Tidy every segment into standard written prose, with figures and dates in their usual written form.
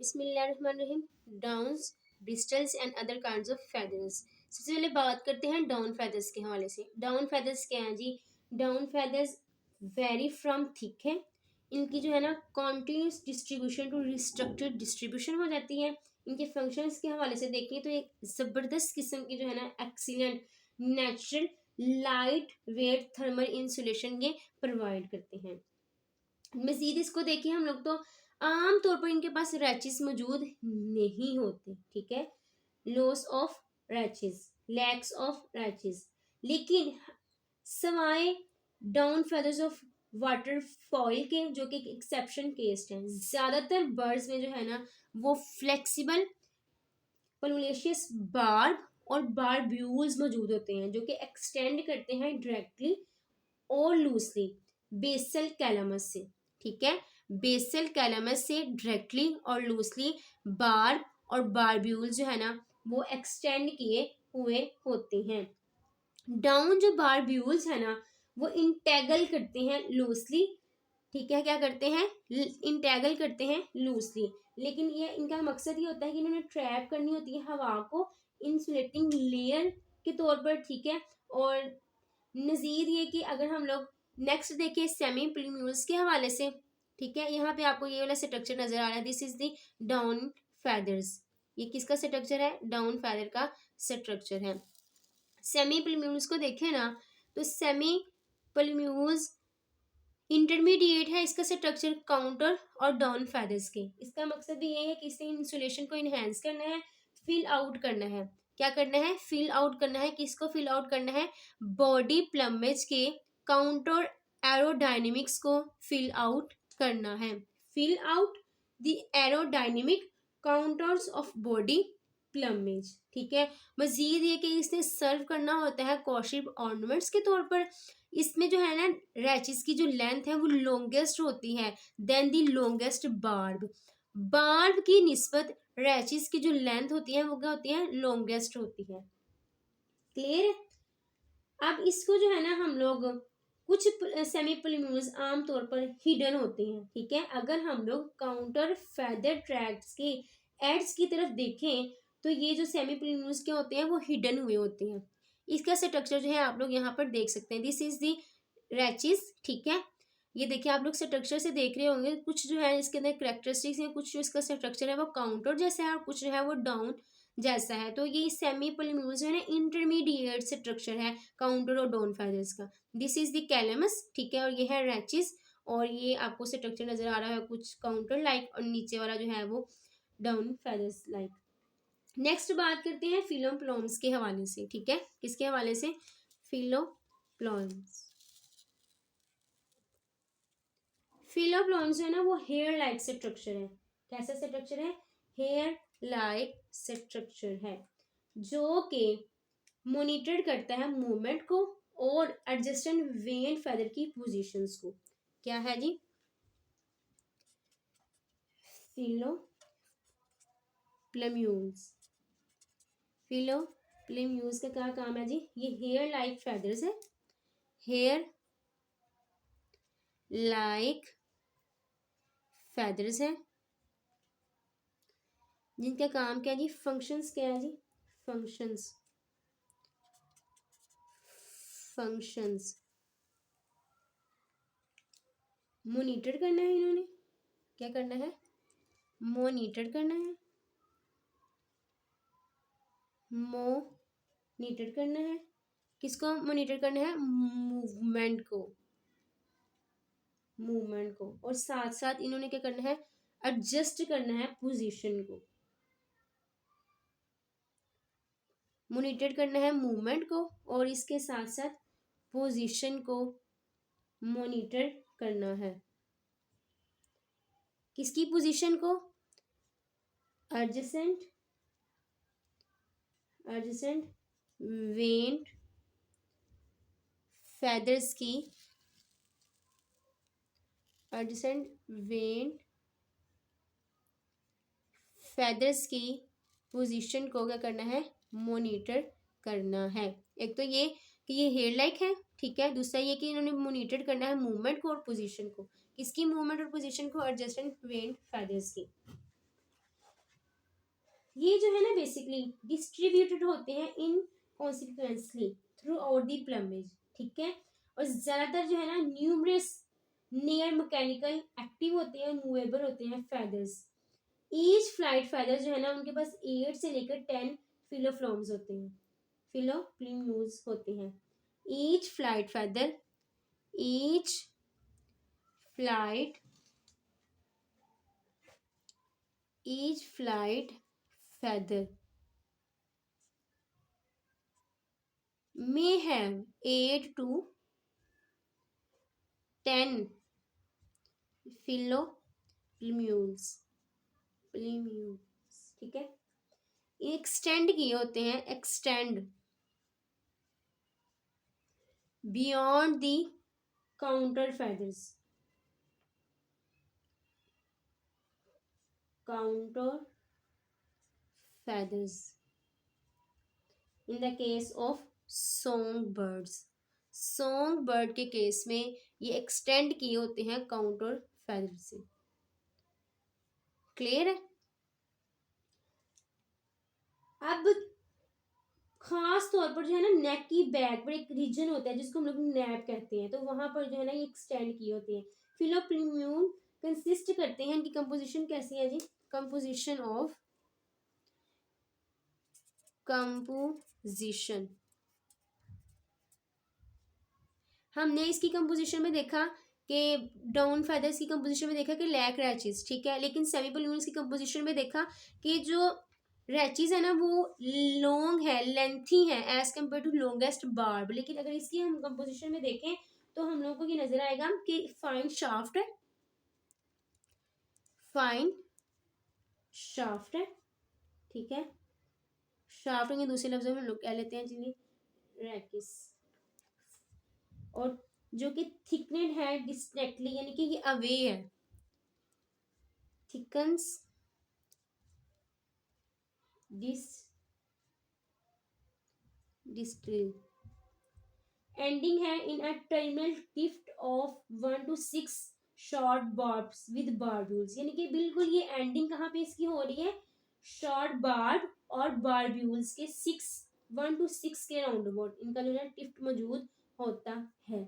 बिस्मिल्लाहिर्रहमानिर्रहीम। Downs, bristles and other kinds of feathers. सबसे पहले बात करते हैं डाउन फेदर्स के हवाले से। डाउन फेदर्स क्या हैं जी? Down feathers vary from thick है। इनकी जो है ना continuous distribution to restricted distribution हो जाती है। इनके फंक्शंस के हवाले से देखें तो एक ज़बरदस्त किस्म की जो है ना excellent natural light weight thermal insulation ये प्रोवाइड करते हैं। मजीद इसको देखिए हम लोग तो आम तौर पर इनके पास रैचेस मौजूद नहीं होते, ठीक है, लॉस ऑफ रैचेस, लैक्स ऑफ रैचेस। लेकिन सवाए down feathers of water foil के, जो कि एक्सेप्शन केस हैं, ज्यादातर बर्ड्स में जो है ना वो फ्लेक्सिबल पल्मोनेशियस बार्ब और बारब्यूल्स मौजूद होते हैं, जो कि एक्सटेंड करते हैं डायरेक्टली और लूजली बेसल कैलमस से, ठीक है, बेसल कैलमस से डायरेक्टली और लूजली बार और बारब्यूल जो है ना वो एक्सटेंड किए हुए होते हैं। डाउन जो बारब्यूल्स है ना वो इंटेगल करते हैं लूजली, ठीक है, क्या करते हैं, इंटेगल करते हैं लूजली। लेकिन ये इनका मकसद ये होता है कि इन्होंने ट्रैप करनी होती है हवा को इंसुलेटिंग लेयर के तौर पर, ठीक है। और नज़ीर ये कि अगर हम लोग नेक्स्ट देखें सेमी प्लूम्यूल्स के हवाले से, ठीक है, यहाँ पे आपको ये वाला स्ट्रक्चर नजर आ रहा है, this is the down feathers. ये किसका स्ट्रक्चर है? डाउन फेदर का स्ट्रक्चर है। सेमी प्लूम्यूल्स को देखें ना तो सेमी प्लूम्यूल्स इंटरमीडिएट है इसका स्ट्रक्चर काउंटर और डाउन फेदर्स के। इसका मकसद भी ये है कि इससे इंसुलेशन को इनहेंस करना है, फिल आउट करना है। क्या करना है? फिल आउट करना है। किसको फिल आउट करना है? बॉडी प्लमेज के काउंटर एरोडायनेमिक्स को फिल आउट करना है। Fill out the aerodynamic contours of body plumage, ठीक है। मजीद ये कि इसने सर्व करना होता है कॉशिप ऑर्नामेंट्स के तौर पर। इसमें जो है ना रैचेस की जो लेंथ है वो लॉन्गेस्ट होती है then the longest barb. Barb की निस्बत रैचेस की जो लेंथ होती है वो क्या होती है? लॉन्गेस्ट होती है। क्लियर है? अब इसको जो है ना हम लोग कुछ सेमी प्लूम्यूल्स आमतौर पर हिडन होते हैं, ठीक है। अगर हम लोग काउंटर फेदर ट्रैक्ट्स के एड्स की तरफ देखें तो ये जो सेमी प्लूम्यूल्स के होते हैं वो हिडन हुए होते हैं। इसका स्ट्रक्चर जो है आप लोग यहाँ पर देख सकते हैं, दिस इज दी रैचेस, ठीक है। ये देखिए आप लोग स्ट्रक्चर से देख रहे होंगे, कुछ जो है इसके अंदर करेक्टरिस्टिक्स हैं, कुछ जो इसका स्ट्रक्चर है वो काउंटर जैसा है और कुछ जो है वो डाउन जैसा है। तो ये सेमी प्लूम्यूल्स जो है ना इंटरमीडिएट स्ट्रक्चर है काउंटर और डाउन फेदर्स का। दिस इज द कैलमस, ठीक है, और ये है रैचेस। और ये आपको स्ट्रक्चर नजर आ रहा है कुछ काउंटर लाइक, और नीचे वाला जो है वो डाउन फेदर्स लाइक। नेक्स्ट बात करते हैं फिलोप्लॉम्स के हवाले से, ठीक है। किसके हवाले से? फिलोप्लॉम्स। फिलोप्लॉम्स जो है ना वो हेयर लाइक स्ट्रक्चर है। कैसा स्ट्रक्चर है? हेयर लाइक स्ट्रक्चर है, जो कि मॉनिटर करता है मूवमेंट को और एडजस्टेंट वेन फेदर की पोजीशंस को। क्या है जी? फिलोप्लम्यूल्स। फिलोप्लम्यूल्स का क्या काम है जी? ये हेयर लाइक फेदर्स है, हेयर लाइक फेदर्स है, जिनका काम क्या है जी? फंक्शंस क्या है जी? फंक्शंस, फंक्शंस मॉनिटर करना है इन्होंने। क्या करना है? मॉनिटर करना है, मॉनिटर करना है। किसको मॉनिटर करना है? मूवमेंट को, मूवमेंट को। और साथ साथ इन्होंने क्या करना है? एडजस्ट करना है पोजीशन को। मॉनिटर करना है मूवमेंट को और इसके साथ साथ पोजीशन को मॉनिटर करना है। किसकी पोजीशन को? एडजेसेंट, एडजेसेंट वेन फेदर्स की, एडजेसेंट वेन फेदर्स की पोजीशन को क्या करना है? मॉनिटर करना है। एक तो ये कि ये हेयर लाइक है, ठीक है। दूसरा ये कि इन्होंने मॉनिटर करना है मूवमेंट को और पोजीशन को। किसकी मूवमेंट और पोजीशन को? एडजस्टेंट वेन फेदर्स की। ये जो है ना बेसिकली डिस्ट्रीब्यूटेड होते हैं इन कॉन्सिक्वेंसली थ्रू आउट दी प्लमेज, ठीक है। और ज्यादातर जो है ना न्यूमरस नियर मैकेनिकल एक्टिव होते हैं, मूवेबल होते हैं फेदर्स। ईच फ्लाइट फेदर जो है ना उनके पास 8 से लेकर 10 फिलोफ्लॉम्स होते हैं, फिलोप्ल्यूम्स होते हैं। Each flight feather, each flight each flight feather may have 8 to 10 philoplumules प्लीम्यूल्स, ठीक है। एक्सटेंड किए होते हैं, extend beyond the counter feathers, counter feathers in the case of song birds, song bird के केस में ये एक्सटेंड किए होते हैं काउंटर फेदर से। क्लियर है। अब खास तौर पर जो है ना नेक की बैक पर एक रीजन होता है जिसको हम लोग नैप कहते हैं, तो वहां पर जो है ना ये एक्सटेंड किए होते हैं। फिलोप्ल्यूम कंसिस्ट करते हैं, इनकी कंपोजिशन कैसी है जी, कंपोजिशन ऑफ कंपोजिशन हमने इसकी कंपोजिशन में देखा कि डाउन फेदर्स की कंपोजिशन में देखा कि लैक रैचेस, ठीक है। लेकिन सेमी बलून्स की कंपोजिशन में देखा कि जो रैचेस है ना वो लॉन्ग है, लेंथी है as compared to longest barb. लेकिन अगर इसकी हम कंपोजिशन में देखें तो हम लोगों को ये नजर आएगा कि फाइन शाफ्ट है, फाइन शाफ्ट है, ठीक है। शाफ्ट के दूसरे लफ्जों में हम लोग कह लेते हैं जिन्हें रैकिस। और जो कि थिकनेड है डिस्टेक्टली, यानी कि ये अवे है, थिकन्स दिस डिस्टिल एंडिंग है in a terminal tuft of 1 to 6 short barbs with barbules, यानी कि बिल्कुल ये एंडिंग कहाँ पे इसकी हो रही है, शॉर्ट बार्ब और बार्ब्यूल्स के 1 to 6 के राउंड अबाउट इनका जो है टिफ्ट मौजूद होता है।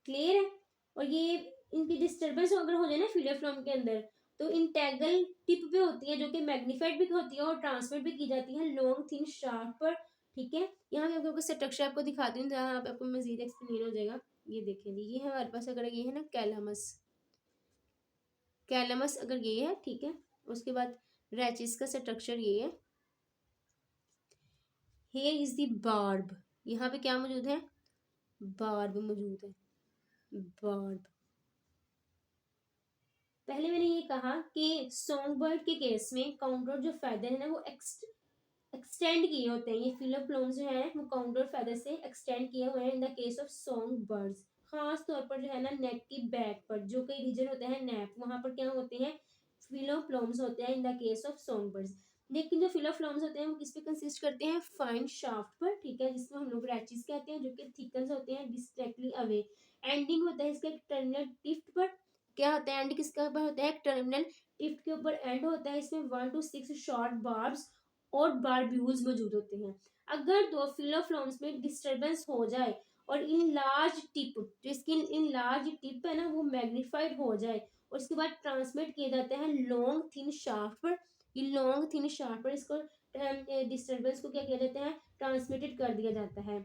क्लियर है। और ये इनकी डिस्टर्बेंस अगर हो जाए ना फिलोफ्लॉम के अंदर तो इंटेगल टिप पे होती है जो कि मैग्नीफाइड भी होती है और ट्रांसमिट भी की जाती है लॉन्ग थिन शार्प पर, ठीक है। यहाँ पे आपको स्ट्रक्चर आपको दिखाती हूँ जहाँ पे आपको मजीद एक्सप्लेन हो जाएगा। ये देखें जी, ये है हमारे पास, अगर ये है ना कैलमस, कैलमस अगर ये है, ठीक है। उसके बाद रैचिस का स्ट्रक्चर ये है। हेयर इज द बार्ब, यहाँ पे क्या मौजूद है, बार्ब मौजूद है, बार्ब। पहले मैंने ये कहा कि सॉन्ग बर्ड के केस में काउंटर जो फेदर है ना वो एक्सटेंड किए होते हैं, ये फिलोप्लूम्स जो है वो काउंटर फेदर से एक्सटेंड किए हुए हैं in the case of song birds. खास तौर पर जो है ना नेक की बैक पर जो कई रीजन होता है नेप, वहां पर क्या होते हैं, फिलोप्लूम्स होते हैं in the case of song birds. लेकिन जो फिलोफ्लॉम्स होते हैं वो किस पे कंसिस्ट करते हैं, फाइन शाफ्ट पर, ठीक है, जिसको हम लोग रैचिस कहते हैं, जो कि थिकन्स होते हैं डिस्टेक्टली अवे। एंडिंग होता है इसका एक टर्मिनल टिफ्ट पर, क्या होता है एंड किसके ऊपर होता है, एक टर्मिनल टिफ्ट के ऊपर एंड होता है। इसमें 1 to 6 शॉर्ट बार्ब्स और बारब्यूल्स मौजूद होते हैं। अगर दो फिलोफ्लॉम्स में डिस्टरबेंस हो जाए और इन लार्ज टिप, जो इसकी इन लार्ज टिप है ना वो मैग्नीफाइड हो जाए और उसके बाद ट्रांसमिट किए जाते हैं लॉन्ग थिन शाफ्ट पर, ये लॉन्ग थिन शाफ्ट पर इसको डिस्टरबेंस को क्या किया जाता है, ट्रांसमिटेड कर दिया जाता है।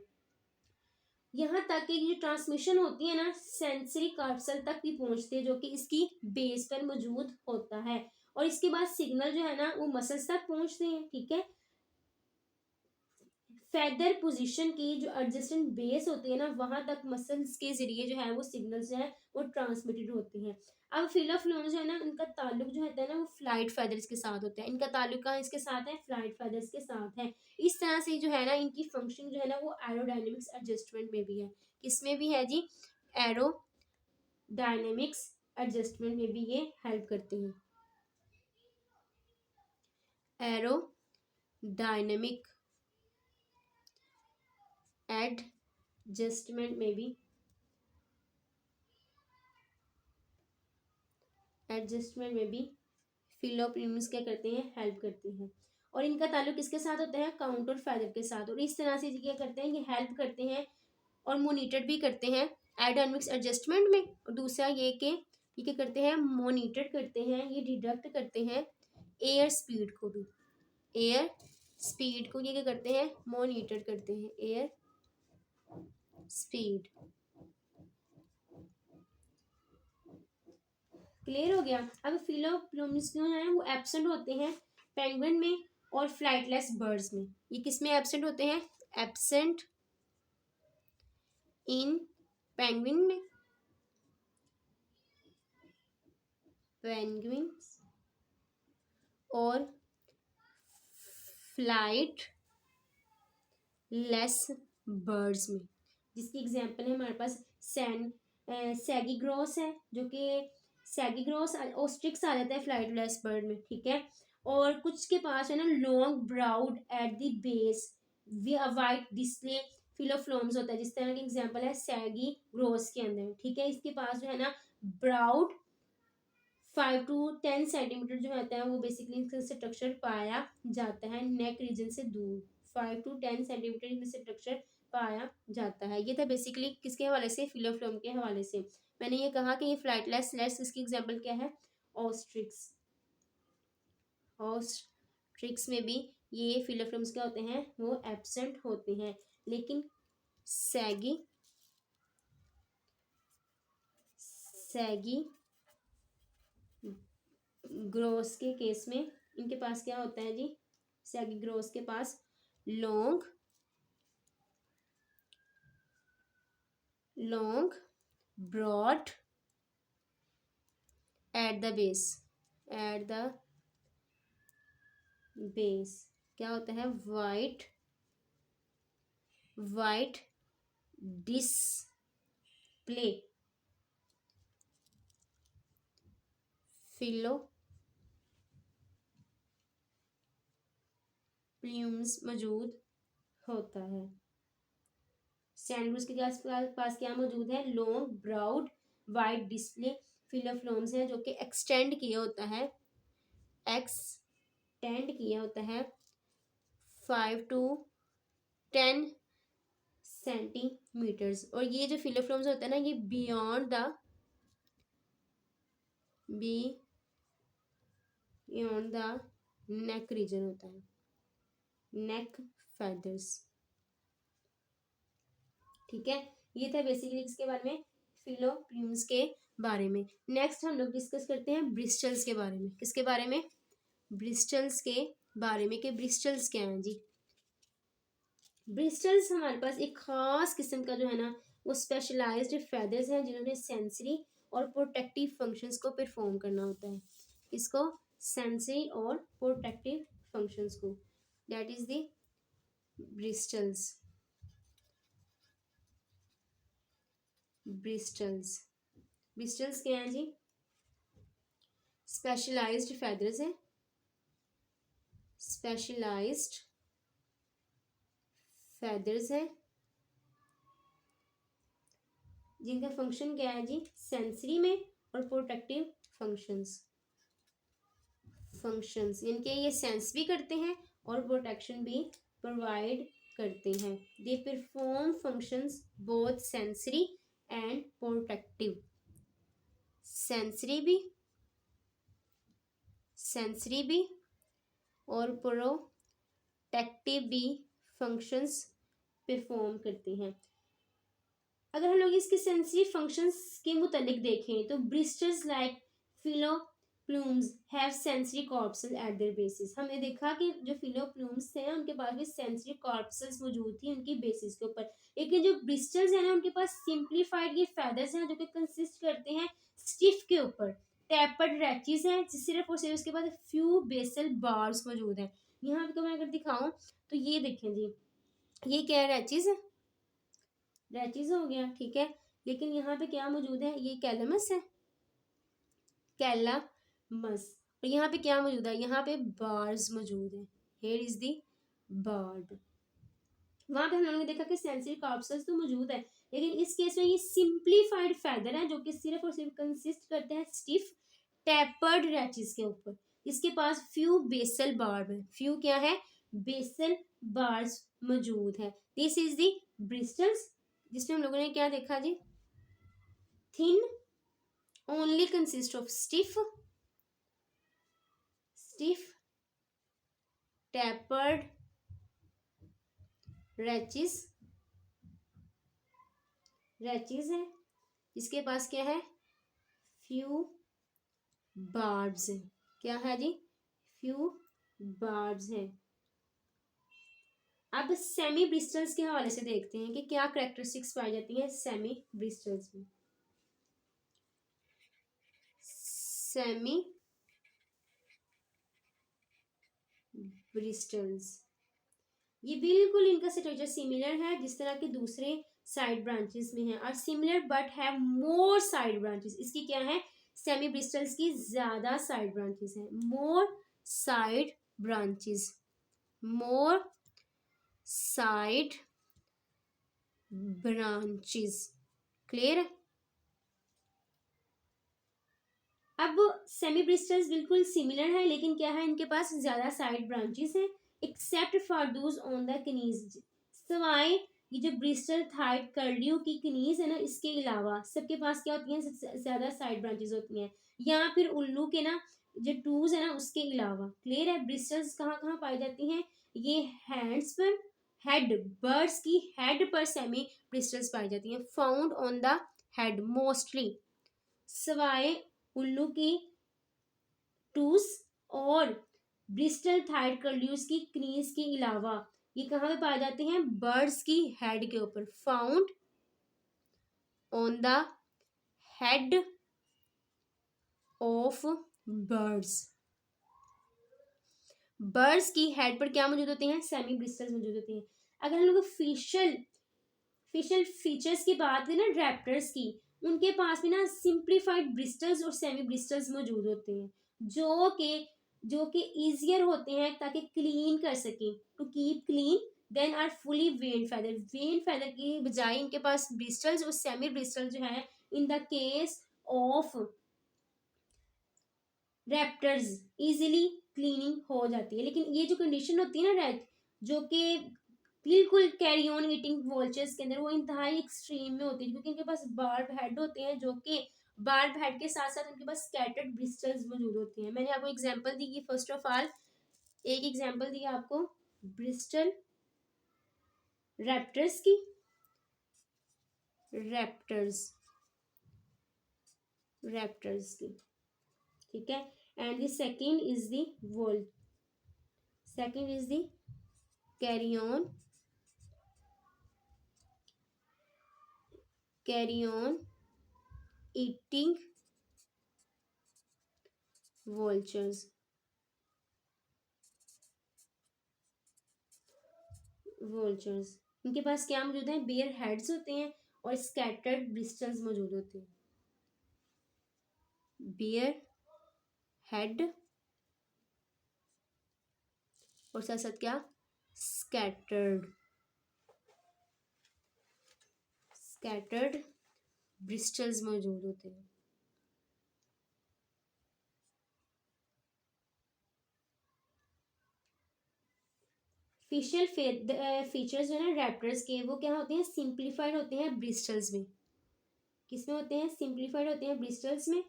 यहाँ तक कि ये ट्रांसमिशन होती है ना सेंसरी कार्सल तक भी पहुंचती है जो कि इसकी बेस पर मौजूद होता है। और इसके बाद सिग्नल जो है ना वो मसल्स तक पहुंचते हैं, ठीक है। फेदर पोजीशन की जो एडजस्टेंट बेस होती है ना वहां तक मसल्स के जरिए जो है वो सिग्नल्स जो है वो ट्रांसमिटेड होते हैं। अब फिलोफ्लोम जो है ना इनका ताल्लुक जो होता है ना वो फ्लाइट फेदर्स के साथ होता है, इनका ताल्लुक कहाँ इसके साथ है, फ्लाइट फेदर्स के साथ है। इस तरह से जो है ना इनकी फंक्शन जो है ना वो एरोडायनेमिक्स एडजस्टमेंट में भी है, किसमें भी है जी, एरोडायनेमिक्स एडजस्टमेंट में भी ये हेल्प करते हैं। एरोडायनेमिक एडजस्टमेंट में भी फिलोप्ल्यूम्स क्या करते हैं, हेल्प करते हैं। और इनका ताल्लुक किसके साथ होता है, काउंट और फैदर के साथ। और इस तरह से क्या करते हैं, ये हेल्प करते हैं और मोनिटर भी करते हैं एरोडायनेमिक्स एडजस्टमेंट में। और दूसरा ये कि ये क्या करते हैं, मोनिटर करते हैं, ये डिडक्ट करते हैं एयर स्पीड को भी। एयर स्पीड को ये क्या करते हैं, मॉनिटर करते हैं, एयर स्पीड। क्लियर हो गया। अब फिलोप्ल्यूम्स जो हैं वो एब्सेंट होते हैं पेंगुइन में और फ्लाइटलेस बर्ड्स में। ये किस में एब्सेंट होते हैं, एब्सेंट इन पेंगुइन में, पेंगुइन और फ्लाइट लेस बर्ड्स में। जिसकी एग्जांपल है हमारे पास सैगीग्रॉस है, जो कि सैगीग्रॉस ऑस्ट्रिक्स आ जाता है फ्लाइट लेस बर्ड में, ठीक है। और कुछ के पास है ना long broad at the base white display filoplumes होता है, जिस तरह की एग्जांपल है सैगीग्रॉस के अंदर, ठीक है। इसके पास जो है ना ब्राउड 5 to 10 सेंटीमीटर जो होता है वो बेसिकली इसका स्ट्रक्चर पाया जाता है नेक रीजन से दूर। 5 to 10 सेंटीमीटर इसमें स्ट्रक्चर पाया जाता है। ये था बेसिकली किसके हवाले से, फिलोफ्लोम के हवाले से। मैंने ये कहा कि ये फ्लाइटलेस लेस, इसकी एग्जांपल क्या है, ऑस्ट्रिक्स। ऑस्ट्रिक्स में भी ये फिलोफ्लोम्स क्या होते हैं, वो एब्सेंट होते हैं। लेकिन सैगी ग्रोस के केस में इनके पास क्या होता है जी, सैगी ग्रोस के पास long broad at the base क्या होता है, वाइट डिस्प्ले फिलोप्ल्यूम्स मौजूद होता है। सैंडविच के पास क्या मौजूद है, लॉन्ग ब्राउड वाइट डिस्प्ले फिलोफ्लोम्स है, जो कि एक्सटेंड किया होता है 5 to 10 सेंटीमीटर्स। और ये जो फिलोफ्लोम्स होता है ना, ये बियॉन्ड द नेक रीजन होता है, नेक फेदर्स, ठीक है। ये था बेसिकली इसके बारे में, फिलोप्ल्यूम्स के बारे में। नेक्स्ट हम लोग डिस्कस करते हैं ब्रिस्टल्स के बारे में। किसके बारे में, ब्रिस्टल्स के बारे में। कि ब्रिस्टल्स क्या हैं जी, ब्रिस्टल्स हमारे पास एक खास किस्म का जो है ना वो स्पेशलाइज्ड फेदर्स हैं, जिन्होंने सेंसरी और प्रोटेक्टिव फंक्शंस को परफॉर्म करना होता है। इसको सेंसरी और प्रोटेक्टिव फंक्शंस को, that is the bristles. Bristles क्या हैं जी, स्पेशलाइज्ड फेदर्स हैं, स्पेशलाइज्ड फेदर्स है, जिनका फंक्शन क्या है जी, सेंसरी में और प्रोटेक्टिव फंक्शंस इनके, ये सेंस भी करते हैं और प्रोटेक्शन भी प्रोवाइड करते हैं। They perform functions both sensory and protective. Sensory भी और प्रोटेक्टिव भी फंक्शंस परफॉर्म करते हैं। अगर हम लोग इसके सेंसरी फंक्शंस के मुतालिक देखें तो bristles like filoplumes have sensory corpuscle at their bases. हमने देखा कि जो फिलोप्ल्यूम्स थे उनके पास भी सेंसरी कॉर्पसेल्स मौजूद थी उनकी बेसिस के ऊपर। लेकिन जो ब्रिस्टल्स हैं ना उनके पास सिंप्लीफाइड ये फेदर्स हैं, जो कि कंसिस्ट करते हैं स्टिफ के ऊपर, टैपर्ड रैचेस हैं, सिर्फ और सिर्फ उसके बाद फ्यू बेसल बार्स मौजूद हैं। यहाँ पे मैं अगर दिखाऊं तो ये देखें जी, ये क्या है, रैचेस है, रैचेस हो गया, ठीक है। लेकिन यहाँ पे क्या मौजूद है, ये कैलमस है, कैलमस। और यहाँ पे क्या मौजूद है, यहाँ पे बार्स मौजूद है, हेयर इज दी बार्ब। वहां पे हम लोगों ने देखा कि सेंसरी कॉर्पसेल्स तो मौजूद है, लेकिन इस केस में ये सिंप्लीफाइड फेदर है, जो कि सिर्फ और सिर्फ कंसिस्ट करते हैं स्टिफ टैपर्ड रैचेस के ऊपर। इसके पास फ्यू बेसल बार्ब है, फ्यू क्या है, बेसल बार्स मौजूद है। दिस इज दी ब्रिस्टल्स, जिसमें हम लोगों ने क्या देखा जी, thin, only consist of stiff tapered rachis है, इसके पास क्या है, फ्यू बार्ब्स है, क्या है जी, फ्यू बार्ब्स है। अब सेमी ब्रिस्टल्स के हवाले से देखते हैं कि क्या करेक्टरिस्टिक्स पाई जाती हैं सेमी ब्रिस्टल्स में। सेमी ब्रिस्टल्स, ये बिल्कुल इनका स्ट्रक्चर सिमिलर है जिस तरह के दूसरे साइड ब्रांचेस में है, और similar but have more side branches. इसकी क्या है, सेमी ब्रिस्टल्स की ज्यादा साइड ब्रांचेस हैं, more side branches, more side branches, clear है। अब सेमी ब्रिस्टल्स बिल्कुल सिमिलर है, लेकिन क्या है, इनके पास ज्यादा साइड ब्रांचेस हैं, except for those on the knees, सवाए ये जो ब्रिस्टल थाइड कर्लियों की कनीज है ना, इसके अलावा सबके पास क्या होती हैं, ज्यादा साइड ब्रांचेस होती हैं, या फिर उल्लू के ना जो टूज है ना उसके अलावा। क्लियर है। ब्रिस्टल्स कहाँ कहाँ पाई जाती हैं, ये हैंड्स पर, हेड, बर्ड्स की हेड पर सेमी ब्रिस्टल्स पाई जाती हैं, found on the head mostly, सवाए उल्लू की टूस और ब्रिस्टल थाइड कर्ल्यूस की क्रीज के अलावा ये कहाँ पे पाए जाते हैं, बर्ड्स की हेड के ऊपर, found on the head of birds. Birds की हेड पर क्या मौजूद होते हैं, सेमी ब्रिस्टल्स मौजूद होते हैं। अगर हम लोग फेशियल फीचर्स की बात करें ना रैप्टर्स की, उनके पास भी ना सिंप्लीफाइड ब्रिस्टल्स और सेमी ब्रिस्टल्स मौजूद होते हैं, जो कि ईजियर होते हैं ताकि क्लीन कर सकें, to keep clean, then are fully vaned feather की बजाय इनके पास ब्रिस्टल्स और सेमी ब्रिस्टल्स जो है, in the case of raptors easily cleaning हो जाती है। लेकिन ये जो कंडीशन होती है ना रैट, जो कि बिल्कुल कैरी ऑन ईटिंग वॉल्चर्स के अंदर, वो इंतहाई एक्सट्रीम में होती है, क्योंकि इनके पास बार्ब हेड होते हैं, जो कि बार्ब हेड के साथ साथ उनके पास स्कैटर्ड ब्रिस्टल्स मौजूद होते हैं। मैंने आपको एग्जांपल दी कि फर्स्ट ऑफ ऑल एक एग्जांपल दी आपको ब्रिस्टल रैप्टर्स की, रैप्टर्स की, ठीक है। And the second is the owl, second is the carrion eating vultures, इनके पास क्या मौजूद है, बेयर हेड्स होते हैं और स्कैटर्ड ब्रिस्टल्स मौजूद होते हैं, बेयर हेड और साथ साथ क्या, स्कैटर्ड ब्रिस्टल्स मौजूद होते हैं। फेशियल फीचर्स जो है ना रैप्टर्स के, वो क्या होते हैं, सिंप्लीफाइड होते हैं ब्रिस्टल्स में। किसमें होते हैं, सिंप्लीफाइड होते हैं ब्रिस्टल्स में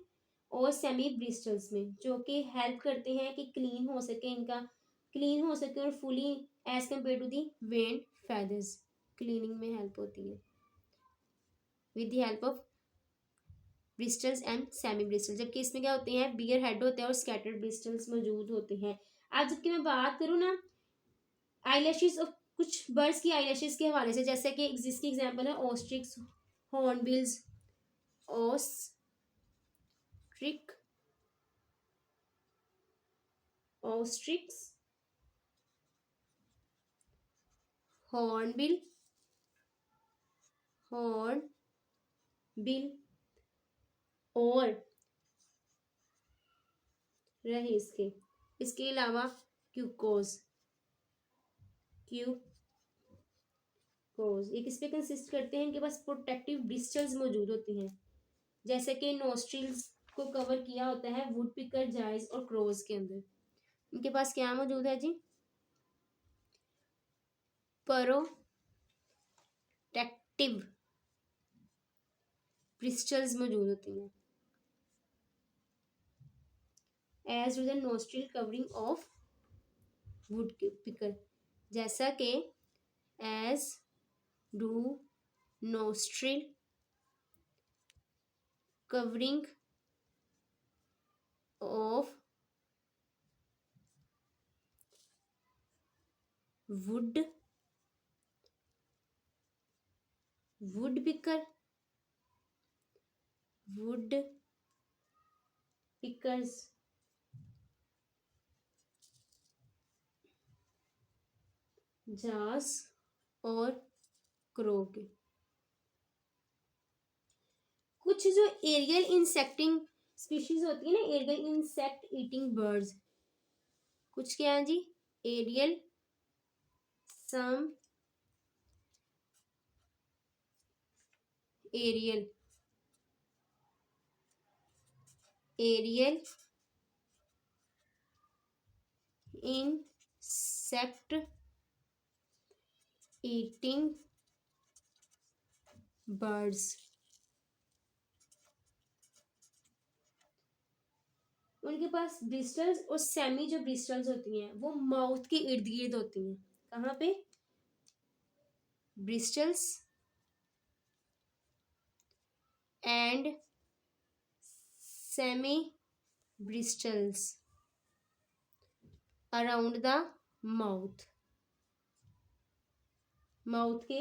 और सेमी ब्रिस्टल्स में, जो कि हेल्प करते हैं कि क्लीन हो सके, इनका क्लीन हो सके और fully as compared to the vaned feathers, cleaning में हेल्प होती है with the help of bristles and semi bristles. जबकि इसमें क्या होते हैं, बियर हेड होते हैं और स्कैटर्ड ब्रिस्टल्स मौजूद होते हैं। अब जबकि मैं बात करूँ ना आईलैशेस ऑफ कुछ बर्ड्स की आईलैशेस के हवाले से, जैसे कि जिसकी एग्जांपल है ऑस्ट्रिक्स, हॉर्नबिल्स, ऑस्ट्रिक्स, हॉर्नबिल और रहे इसके अलावा क्यूकोज, ये किस पे कंसिस्ट करते हैं, इनके पास प्रोटेक्टिव ब्रिस्टल्स मौजूद होती हैं, जैसे कि नोस्ट्रिल्स को कवर किया होता है वुड पिकर, जाइज और क्रोज के अंदर। इनके पास क्या मौजूद है जी? प्रोटेक्टिव ब्रिस्टल्स मौजूद होती हैं as to the nostril covering of woodpecker, जैसा कि as do nostril covering of woodpecker, woodpeckers jays और क्रो के। कुछ जो एरियल इंसेक्टिंग स्पीशीज होती है ना, एरियल इंसेक्ट ईटिंग बर्ड्स, कुछ क्या है जी? एरियल, सम एरियल इंसेक्ट ईटिंग बर्ड्स, उनके पास ब्रिस्टल्स और सेमी जो ब्रिस्टल्स होती हैं वो माउथ के इर्द गिर्द होती हैं। कहाँ पे? Bristles and semi bristles around the mouth, mouth के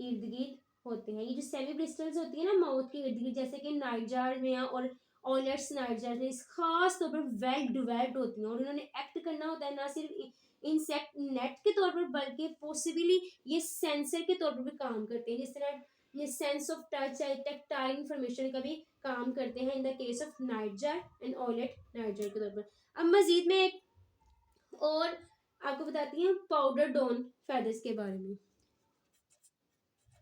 इर्द गिर्द होते हैं। ये जो सेमी ब्रिस्टल्स होती है ना माउथ के इर्द गिर्द, जैसे कि नाइटजार में और ऑयलेट्स नाइटजार में खास तौर पर वेल डिवेल्प्ड होती हैं और उन्होंने एक्ट करना होता है ना सिर्फ इंसेक्ट नेट के तौर पर बल्कि पॉसिबली ये सेंसर के तौर पर भी काम करते हैं। जिस तरह ये सेंस ऑफ टच या टेक्टाइल इंफॉर्मेशन का भी काम करते हैं in the case of nightjar and owlet nightjar के तौर पर। अब मजीद में एक और आपको बताती हैं पाउडर डॉन फेदर्स के बारे में।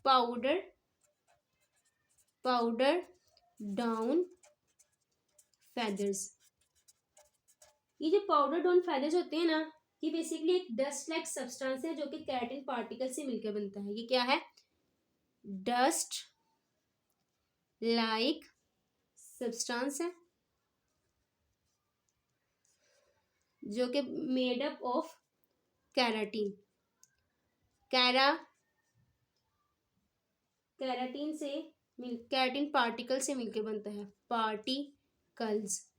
पाउडर डाउन फेदर्स, ये जो पाउडर डाउन फेदर्स होते हैं ना, ये बेसिकली एक डस्ट लाइक सब्सटेंस है जो कि केराटिन पार्टिकल से मिलकर बनता है। ये क्या है? डस्ट लाइक सब्सटेंस है जो कि made up of keratin, keratin particle से मिलकर बनता है, पार्टिकल्स।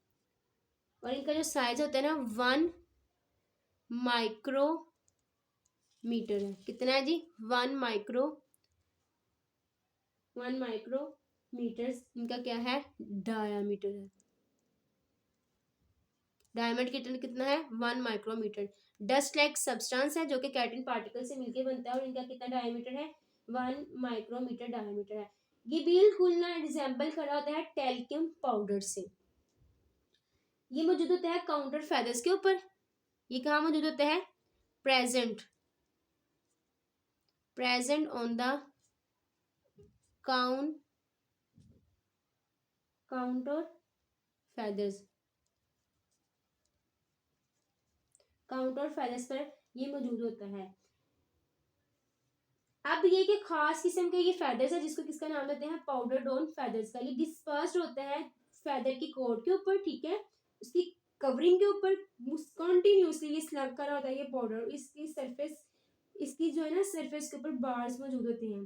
और इनका जो साइज होता है ना 1 माइक्रोमीटर है। कितना है जी? 1 माइक्रोमीटर इनका क्या है? डायामीटर है। डायमीटर कितना है? 1 माइक्रोमीटर। डस्ट लाइक सब्सटेंस है जो कि केराटिन पार्टिकल से मिलकर बनता है और इनका कितना डायमीटर है? 1 माइक्रोमीटर डायमीटर है। ये बिल्कुल ना रिजेंबल करा होता है टेल्कियम पाउडर से। ये मौजूद होता है काउंटर फेदर्स के ऊपर। ये कहाँ मौजूद होता है? Present on the counter feathers, पर ये मौजूद होता है। अब ये कि खास किस्म के ये फेदर्स है जिसको किसका नाम देते हैं? पाउडर डॉन फेदर्स का। ये डिस्पर्स्ड होता है फेदर की कोट के ऊपर, ठीक है, उसकी कवरिंग के ऊपर कंटिन्यूसली ये स्लग करा होता है ये पाउडर। इसकी सरफेस, इसकी जो है ना सरफेस के ऊपर बार्स मौजूद होते हैं।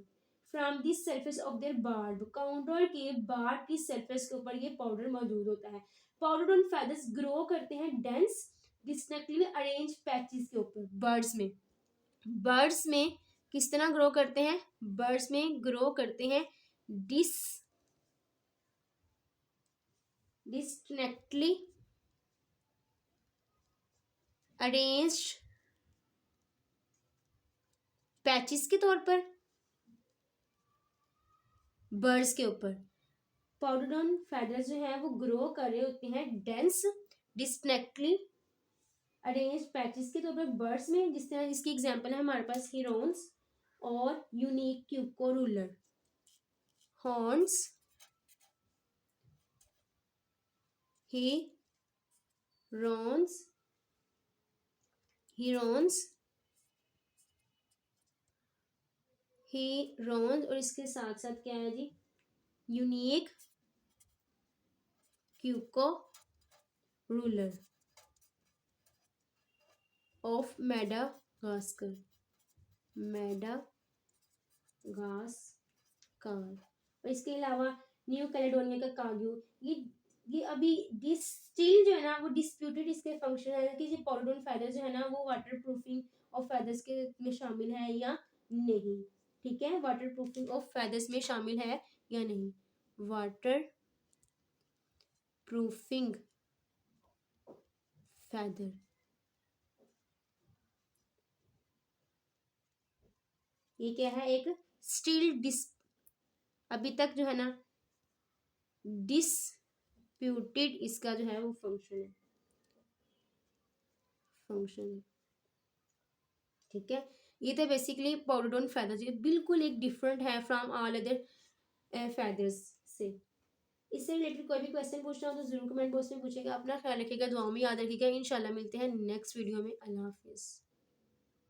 From this surface of their barb, counter के बार्ब की सरफेस के ऊपर ये पाउडर मौजूद होता है। पाउडर डॉन फेदर्स ग्रो करते हैं डेंस डिस्टिंक्टली अरेंज पैचेस के ऊपर। बर्ड्स में किस तरह ग्रो करते हैं? बर्ड्स में ग्रो करते हैं डिस्टिंक्टली अरेंज्ड पैचेस के तौर पर बर्ड्स के ऊपर। पाउडर डाउन फेदर्स जो है वो ग्रो कर रहे होते हैं डेंस डिस्टिंक्टली अरेंज पैचेस के तौर पर बर्ड्स में। जिस तरह इसकी एग्जांपल है हमारे पास हीरोन्स और यूनिक क्यूकोरुलर horns he runs he runs और इसके साथ साथ क्या है जी, यूनिक क्यूको रूलर ऑफ मेडागास्कर और इसके अलावा न्यू कैलेडोनिया का काग्यू, ये अभी डिस स्टिल जो है ना वो डिस्प्यूटेड इसके फंक्शन है कि ये पॉलीडोन फेदर जो है ना वो वाटर प्रूफिंग ऑफ फेदर्स के में शामिल है या नहीं। ठीक है, वाटर प्रूफिंग ऑफ फेदर्स में शामिल है या नहीं। वाटर प्रूफिंग फेदर, ये क्या है, एक स्टिल डिस अभी तक जो है ना डिस्प्यूटेड इसका जो है वो फंक्शन है। ठीक है, ये तो बेसिकली पॉलीडोन फेदर्स, ये बिल्कुल एक डिफरेंट है फ्रॉम ऑल अदर फेदर्स से। इससे रिलेटेड कोई भी क्वेश्चन पूछना हो तो जरूर कमेंट बॉक्स में पूछेगा। अपना ख्याल रखिएगा, दुआओं में याद रखिएगा। इंशाल्लाह मिलते हैं नेक्स्ट वीडियो में। अल्लाह हाफिज़।